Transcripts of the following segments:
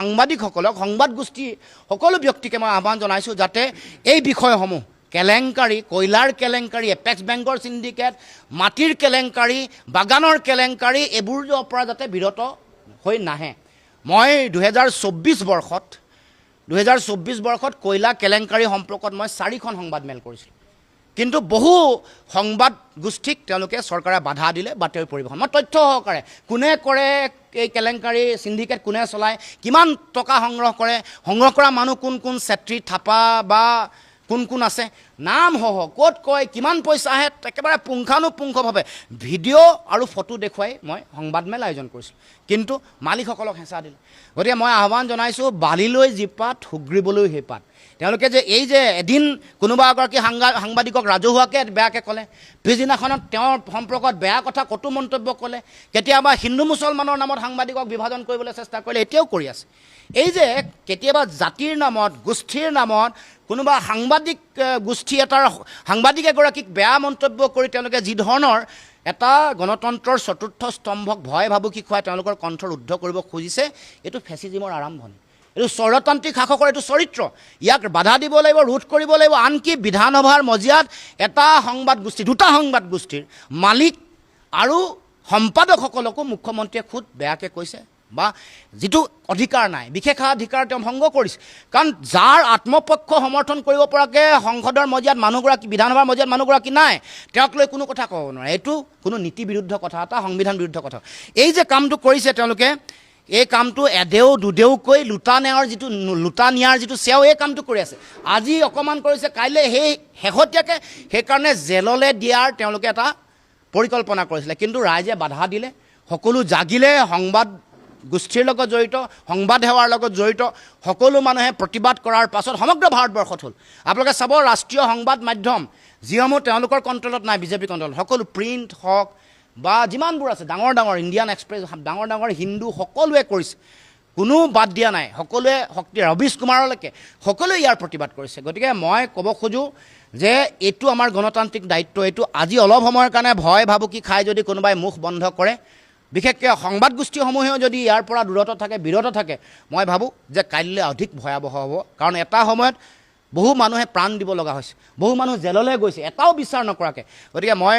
সাংবাদিকসকলক সংবাদ গোষ্ঠী সকলো ব্যক্তিকে মই আহ্বান জনাইছোঁ যাতে এই বিষয়সমূহ কেলেংকাৰী কয়লাৰ কেলেংকাৰী এপেক্স বেংকৰ চিণ্ডিকেট মাটিৰ কেলেংকাৰী বাগানৰ কেলেংকাৰী এইবোৰৰ পৰা যাতে বিৰত হৈ নাহে। মই 2024 বৰ্ষত কয়লা কেলেংকাৰী সম্পৰ্কত মই 4খন সংবাদ মেল কৰিছিলোঁ, কিন্তু বহু সংবাদ গোষ্ঠীক তেওঁলোকে চৰকাৰে বাধা দিলে বাতৰি পৰিৱেশন। মই তথ্য সহকাৰে কোনে কৰে এই কেলেংকাৰী চিণ্ডিকেট কোনে চলায়, কিমান টকা সংগ্ৰহ কৰে, সংগ্ৰহ কৰা মানুহ কোন কোন চেত্ৰী থাপা বা কোন কোন আছে, নাম সহ ক'ত কয় কিমান পইচা আহে একেবাৰে পুংখানুপুংখভাৱে ভিডিঅ' আৰু ফটো দেখুৱাই মই সংবাদমেল আয়োজন কৰিছিলোঁ, কিন্তু মালিকসকলক হেঁচা দিলে। গতিকে মই আহ্বান জনাইছোঁ, বালিলৈ যি পাত সুগ্ৰীবলৈ সেই পাত। তেওঁলোকে যে এই যে এদিন কোনোবা এগৰাকী সাংবাদিকক ৰাজহুৱাকৈ বেয়াকৈ ক'লে, পিছদিনাখনত তেওঁৰ সম্পৰ্কত বেয়া কথা কটু মন্তব্য ক'লে, কেতিয়াবা হিন্দু মুছলমানৰ নামত সাংবাদিকক বিভাজন কৰিবলৈ চেষ্টা কৰিলে, এতিয়াও কৰি আছে। এই যে কেতিয়াবা জাতিৰ নামত গোষ্ঠীৰ নামত কোনোবা সাংবাদিক গোষ্ঠী এটাৰ সাংবাদিক এগৰাকীক বেয়া মন্তব্য কৰি তেওঁলোকে যি ধৰণৰ এটা গণতন্ত্ৰৰ চতুৰ্থ স্তম্ভক ভয় ভাবুকি খুৱাই তেওঁলোকৰ কণ্ঠ ৰুদ্ধ কৰিব খুজিছে, এইটো ফেচিজিমৰ আৰম্ভণি, এইটো স্বৈৰতান্ত্ৰিক শাসকৰ এইটো চৰিত্ৰ। ইয়াক বাধা দিব লাগিব, ৰোধ কৰিব লাগিব। আনকি বিধানসভাৰ মজিয়াত এটা সংবাদ গোষ্ঠী, দুটা সংবাদ গোষ্ঠীৰ মালিক আৰু সম্পাদকসকলকো মুখ্যমন্ত্ৰীয়ে খুদ বেয়াকৈ কৈছে, বা যিটো অধিকাৰ নাই, বিশেষাধিকাৰ তেওঁ ভংগ কৰিছে। কাৰণ যাৰ আত্মপক্ষ সমৰ্থন কৰিব পৰাকৈ সংসদৰ মজিয়াত মানুহগৰাকী, বিধানসভাৰ মজিয়াত মানুহগৰাকী নাই, তেওঁক লৈ কোনো কথা ক'ব নোৱাৰে। এইটো কোনো নীতি বিৰুদ্ধ কথা, এটা সংবিধান বিৰুদ্ধ কথা। এই যে কামটো কৰিছে তেওঁলোকে, এই কামটো এদেও দুদেওকৈ লুটা নিয়াৰ যিটো চেও, এই কামটো কৰি আছে। আজি অকণমান কৰিছে, কাইলৈ সেই শেহতীয়াকৈ সেইকাৰণে জেললৈ দিয়াৰ তেওঁলোকে এটা পৰিকল্পনা কৰিছিলে, কিন্তু ৰাইজে বাধা দিলে। সকলো জাগিলে, সংবাদ গোষ্ঠীৰ লগত জড়িত, সংবাদ সেৱাৰ লগত জড়িত সকলো মানুহে প্ৰতিবাদ কৰাৰ পাছত সমগ্ৰ ভাৰতবৰ্ষত হ'ল। আপোনালোকে চাব, ৰাষ্ট্ৰীয় সংবাদ মাধ্যম যিসমূহ তেওঁলোকৰ কণ্ট্ৰলত নাই, বিজেপি কণ্ট্ৰলত, সকলো প্ৰিণ্ট হওক বা যিমানবোৰ আছে ডাঙৰ ডাঙৰ ইণ্ডিয়ান এক্সপ্ৰেছ, ডাঙৰ ডাঙৰ হিন্দু, সকলোৱে কৰিছে, কোনো বাদ দিয়া নাই। সকলোৱে শক্তি, ৰবিশ কুমাৰলৈকে সকলোৱে ইয়াৰ প্ৰতিবাদ কৰিছে। গতিকে মই ক'ব খোজোঁ যে এইটো আমাৰ গণতান্ত্ৰিক দায়িত্ব। এইটো আজি অলপ সময়ৰ কাৰণে ভয় ভাবুকি খাই যদি কোনোবাই মুখ বন্ধ কৰে, বিশেষকৈ সংবাদ গোষ্ঠীসমূহেও যদি ইয়াৰ পৰা দূৰত থাকে, বিৰত থাকে, মই ভাবোঁ যে কাইলৈ অধিক ভয়াৱহ হ'ব। কাৰণ এটা সময়ত বহু মানুহে প্ৰাণ দিব লগা হৈছে, বহু মানুহ জেললৈ গৈছে এটাও বিচাৰ নকৰাকৈ। গতিকে মই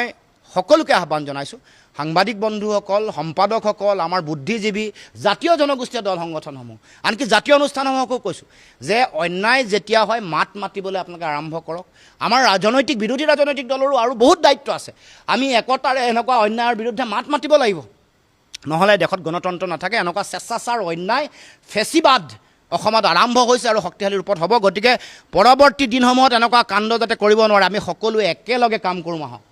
সকলোকে আহ্বান জনাইছোঁ, সাংবাদিক বন্ধুসকল, সম্পাদকসকল, আমাৰ বুদ্ধিজীৱী, জাতীয় জনগোষ্ঠীয় দল সংগঠনসমূহ, আনকি জাতীয় অনুষ্ঠানসমূহকো কৈছোঁ যে অন্যায় যেতিয়া হয় মাত মাতিবলৈ আপোনালোকে আৰম্ভ কৰক। আমাৰ বিৰোধী ৰাজনৈতিক দলৰো আৰু বহুত দায়িত্ব আছে। আমি একতাৰে এনেকুৱা অন্যায়ৰ বিৰুদ্ধে মাত মাতিব লাগিব, নহ'লে দেশত গণতন্ত্ৰ নাথাকে। এনেকুৱা স্বেচ্ছাচাৰ অন্যায় ফেচিবাদ অসমত আৰম্ভ হৈছে আৰু শক্তিশালী ৰূপত হ'ব। গতিকে পৰৱৰ্তী দিনসমূহত এনেকুৱা কাণ্ড যাতে কৰিব নোৱাৰে, আমি সকলোৱে একেলগে কাম কৰোঁ আহক।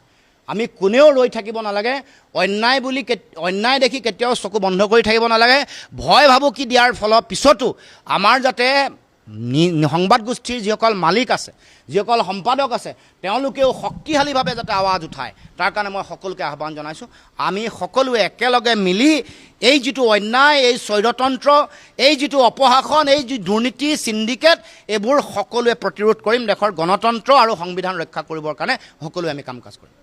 আমি কোনেও ৰৈ থাকিব নালাগে, অন্যায় দেখি কেতিয়াও চকু বন্ধ কৰি থাকিব নালাগে। ভয় ভাবুকি দিয়াৰ ফলত পিছতো আমাৰ যাতে সংবাদ গোষ্ঠীৰ যিসকল মালিক আছে, যিসকল সম্পাদক আছে, তেওঁলোকেও শক্তিশালীভাৱে যাতে আৱাজ উঠায়, তাৰ কাৰণে মই সকলোকে আহ্বান জনাইছোঁ। আমি সকলোৱে একেলগে মিলি এই যিটো অন্যায়, এই স্বৈৰতন্ত্ৰ, এই যিটো অপশাসন, এই যি দুৰ্নীতি, চিণ্ডিকেট, এইবোৰ সকলোৱে প্ৰতিৰোধ কৰিম। দেশৰ গণতন্ত্ৰ আৰু সংবিধান ৰক্ষা কৰিবৰ কাৰণে সকলোৱে আমি কাম কাজ কৰিম।